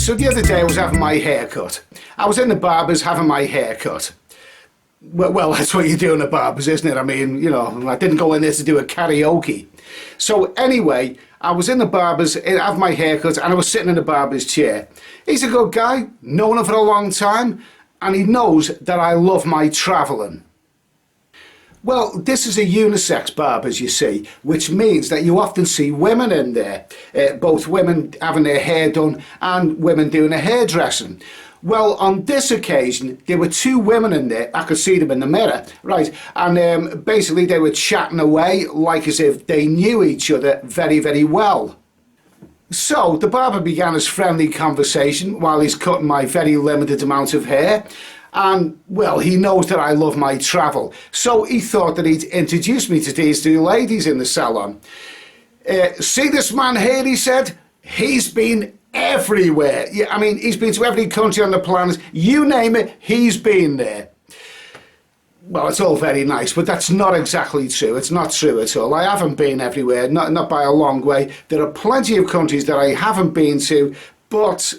so the other day I was having my hair cut. I was in the barber's having my hair cut. Well, that's what you do in the barber's, isn't it? I mean, you know, I didn't go in there to do a karaoke. So anyway, I was in the barber's, having my hair cut, and I was sitting in the barber's chair. He's a good guy, known him for a long time, and he knows that I love my travelling. Well, this is a unisex barber's, you see, which means that you often see women in there, both women having their hair done and women doing their hairdressing. Well, on this occasion, there were two women in there. I could see them in the mirror, right? And basically they were chatting away like as if they knew each other very, very well. So the barber began his friendly conversation while he's cutting my very limited amount of hair. And, well, he knows that I love my travel. So he thought that he'd introduce me to these two ladies in the salon. See this man here, he said? He's been everywhere. Yeah, I mean, he's been to every country on the planet. You name it, he's been there. Well, it's all very nice, but that's not exactly true. It's not true at all. I haven't been everywhere, not by a long way. There are plenty of countries that I haven't been to, but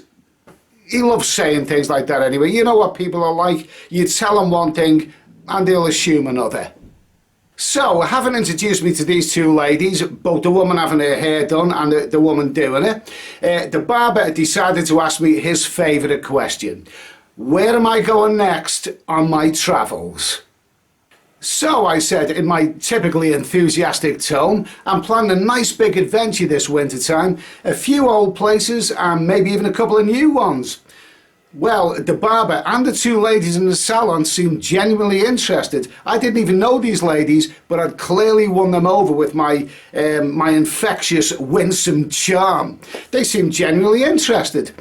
he loves saying things like that anyway. You know what people are like. You tell them one thing and they'll assume another. So, having introduced me to these two ladies, both the woman having her hair done and the woman doing it, the barber decided to ask me his favourite question. Where am I going next on my travels? So I said in my typically enthusiastic tone, I'm planning a nice big adventure this winter time, a few old places and maybe even a couple of new ones. Well, the barber and the two ladies in the salon seemed genuinely interested. I didn't even know these ladies, but I'd clearly won them over with my infectious, winsome charm. They seemed genuinely interested.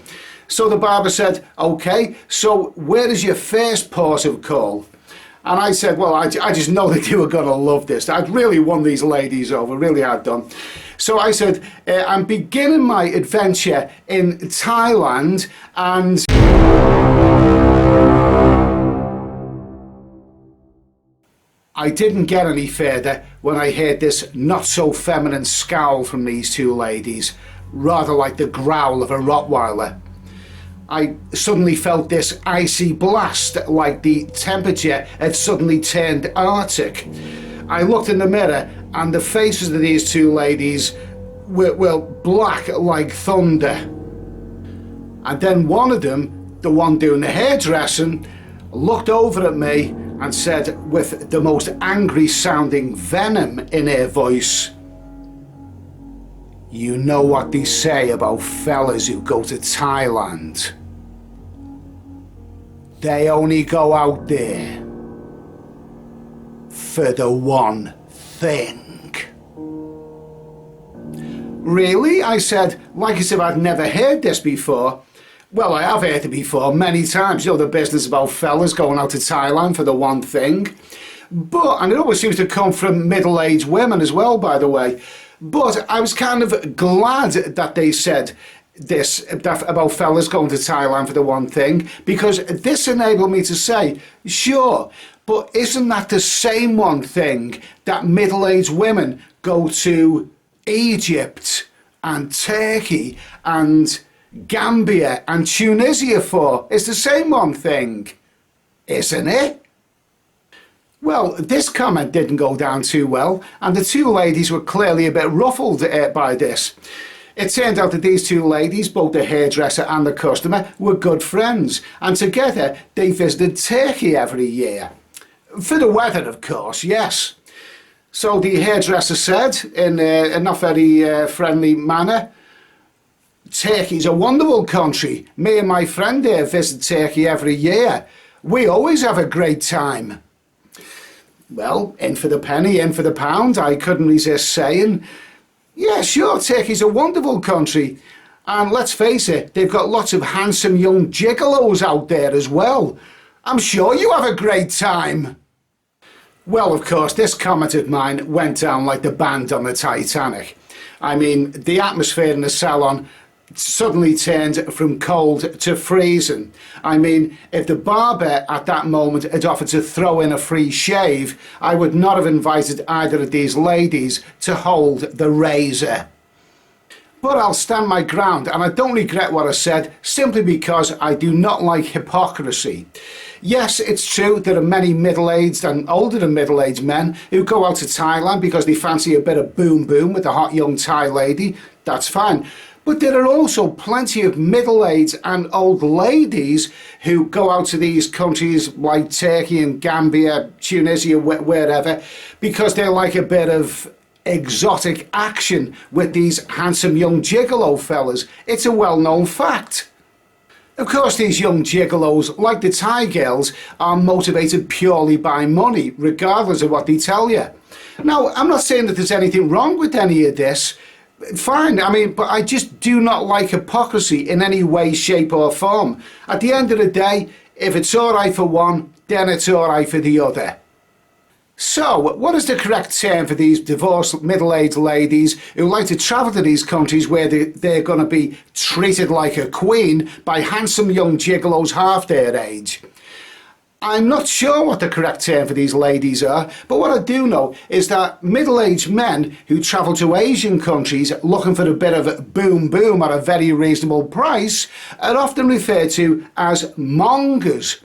So the barber said, okay, so where is your first port of call? And I said, well, I just know that you were going to love this. I'd really won these ladies over, really had done. So I said, I'm beginning my adventure in Thailand and I didn't get any further when I heard this not so feminine scowl from these two ladies, rather like the growl of a Rottweiler. I suddenly felt this icy blast, like the temperature had suddenly turned Arctic. I looked in the mirror and the faces of these two ladies were black like thunder. And then one of them, the one doing the hairdressing, looked over at me and said with the most angry sounding venom in her voice, "You know what they say about fellas who go to Thailand? They only go out there for the one thing." Really? I said, like as if I'd never heard this before. Well, I have heard it before many times, you know, the business about fellas going out to Thailand for the one thing. And it always seems to come from middle-aged women as well, by the way. But I was kind of glad that they said this about fellas going to Thailand for the one thing, because this enabled me to say, sure, but isn't that the same one thing that middle-aged women go to Egypt and Turkey and Gambia and Tunisia for? It's the same one thing, isn't it? Well, this comment didn't go down too well, and the two ladies were clearly a bit ruffled by this. It turned out that these two ladies, both the hairdresser and the customer, were good friends, and together they visited Turkey every year. For the weather, of course, yes. So the hairdresser said, in a not very friendly manner, "Turkey's a wonderful country. Me and my friend here visit Turkey every year. We always have a great time." Well, in for the penny, in for the pound, I couldn't resist saying, yeah, sure, Turkey's a wonderful country. And let's face it, they've got lots of handsome young gigolos out there as well. I'm sure you have a great time. Well, of course, this comment of mine went down like the band on the Titanic. I mean, the atmosphere in the salon suddenly turned from cold to freezing. I mean, if the barber at that moment had offered to throw in a free shave, I would not have invited either of these ladies to hold the razor. But I'll stand my ground, and I don't regret what I said, simply because I do not like hypocrisy. Yes, it's true there are many middle-aged and older than middle-aged men who go out to Thailand because they fancy a bit of boom boom with a hot young Thai lady. That's fine. But there are also plenty of middle-aged and old ladies who go out to these countries like Turkey and Gambia, Tunisia, wherever, because they like a bit of exotic action with these handsome young gigolo fellas. It's a well-known fact. Of course, these young gigolos, like the Thai girls, are motivated purely by money, regardless of what they tell you. Now, I'm not saying that there's anything wrong with any of this. Fine, I mean, but I just do not like hypocrisy in any way, shape or form. At the end of the day, if it's alright for one, then it's alright for the other. So, what is the correct term for these divorced middle-aged ladies who like to travel to these countries where they're going to be treated like a queen by handsome young gigolos half their age? I'm not sure what the correct term for these ladies are, but what I do know is that middle-aged men who travel to Asian countries looking for a bit of boom boom at a very reasonable price are often referred to as mongers.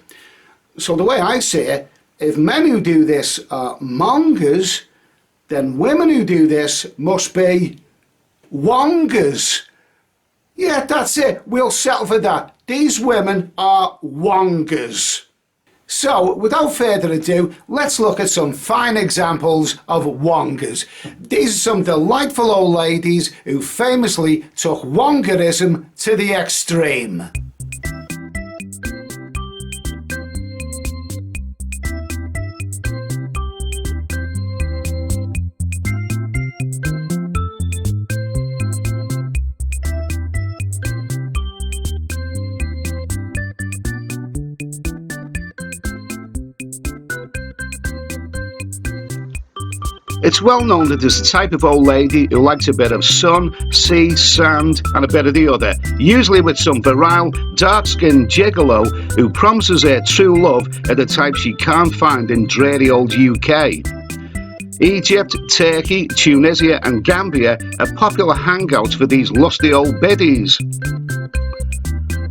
So the way I see it, if men who do this are mongers, then women who do this must be wongers. Yeah, that's it. We'll settle for that. These women are wongers. So, without further ado, let's look at some fine examples of wongers. These are some delightful old ladies who famously took wongerism to the extreme. It's well known that there's a type of old lady who likes a bit of sun, sea, sand and a bit of the other, usually with some virile, dark-skinned gigolo who promises her true love at the type she can't find in dreary old UK. Egypt, Turkey, Tunisia and Gambia are popular hangouts for these lusty old biddies.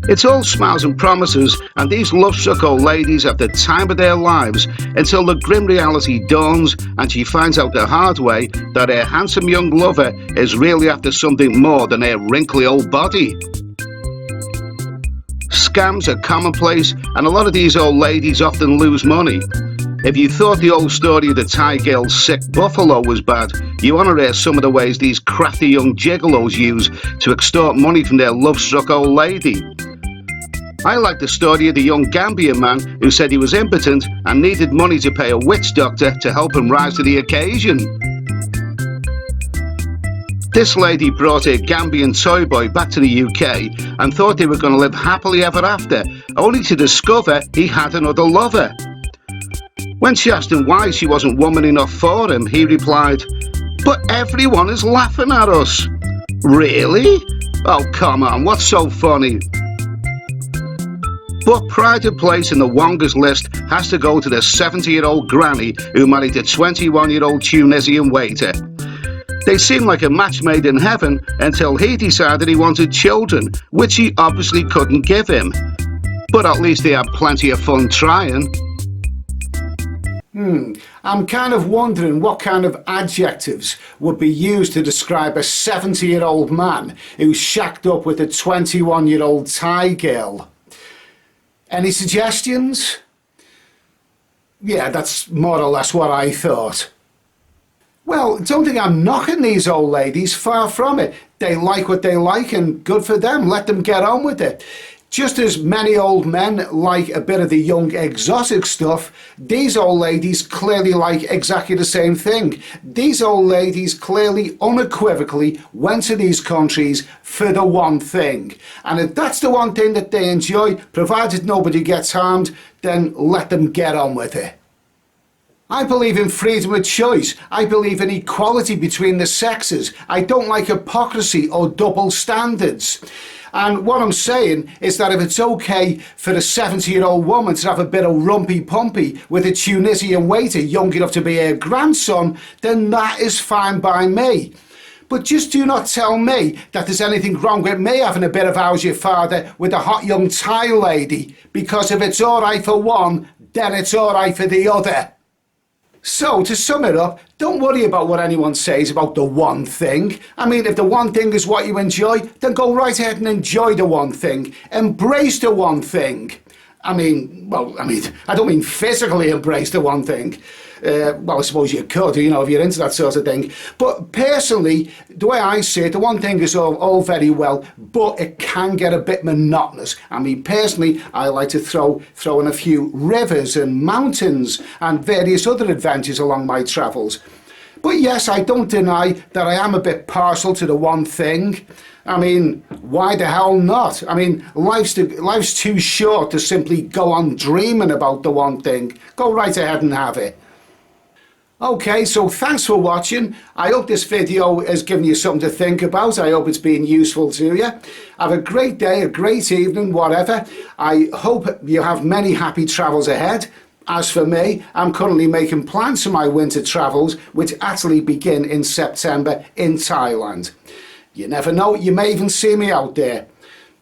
It's all smiles and promises, and these love-struck old ladies have the time of their lives until the grim reality dawns and she finds out the hard way that her handsome young lover is really after something more than her wrinkly old body. Scams are commonplace, and a lot of these old ladies often lose money. If you thought the old story of the Thai girl's sick buffalo was bad, you want to hear some of the ways these crafty young gigolos use to extort money from their love-struck old lady. I like the story of the young Gambian man who said he was impotent and needed money to pay a witch doctor to help him rise to the occasion. This lady brought her Gambian toy boy back to the UK and thought they were going to live happily ever after, only to discover he had another lover. When she asked him why she wasn't woman enough for him, he replied, "But everyone is laughing at us." Really? Oh, come on, what's so funny? But pride of place in the wongers list has to go to the 70-year-old granny who married a 21-year-old Tunisian waiter. They seemed like a match made in heaven until he decided he wanted children, which he obviously couldn't give him. But at least they had plenty of fun trying. I'm kind of wondering what kind of adjectives would be used to describe a 70-year-old man who's shacked up with a 21-year-old Thai girl. Any suggestions? Yeah, that's more or less what I thought. Well, don't think I'm knocking these old ladies, far from it. They like what they like and good for them, let them get on with it. Just as many old men like a bit of the young exotic stuff, these old ladies clearly like exactly the same thing. These old ladies clearly, unequivocally went to these countries for the one thing. And if that's the one thing that they enjoy, provided nobody gets harmed, then let them get on with it. I believe in freedom of choice. I believe in equality between the sexes. I don't like hypocrisy or double standards. And what I'm saying is that if it's okay for a 70-year-old woman to have a bit of rumpy pumpy with a Tunisian waiter young enough to be her grandson, then that is fine by me. But just do not tell me that there's anything wrong with me having a bit of how's your father with a hot young Thai lady, because if it's alright for one, then it's alright for the other. So, to sum it up, don't worry about what anyone says about the one thing. I mean, if the one thing is what you enjoy, then go right ahead and enjoy the one thing. Embrace the one thing. I don't mean physically embrace the one thing. Well, I suppose you could, you know, if you're into that sort of thing. But personally, the way I see it, the one thing is all very well, but it can get a bit monotonous. I mean, personally, I like to throw in a few rivers and mountains and various other adventures along my travels. But yes, I don't deny that I am a bit partial to the one thing. I mean, why the hell not? I mean, life's too short to simply go on dreaming about the one thing. Go right ahead and have it. Okay, so thanks for watching. I hope this video has given you something to think about. I hope it's been useful to you. Have a great day, a great evening, whatever. I hope you have many happy travels ahead. As for me, I'm currently making plans for my winter travels, which actually begin in September in Thailand. You never know, you may even see me out there.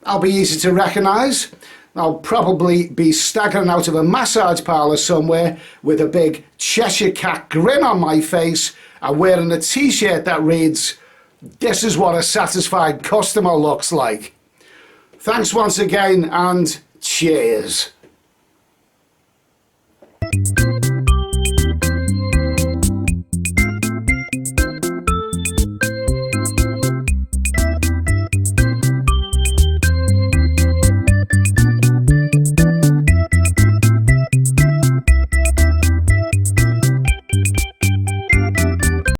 I'll be easy to recognise. I'll probably be staggering out of a massage parlour somewhere with a big Cheshire Cat grin on my face and wearing a t-shirt that reads, "This is what a satisfied customer looks like." Thanks once again and cheers.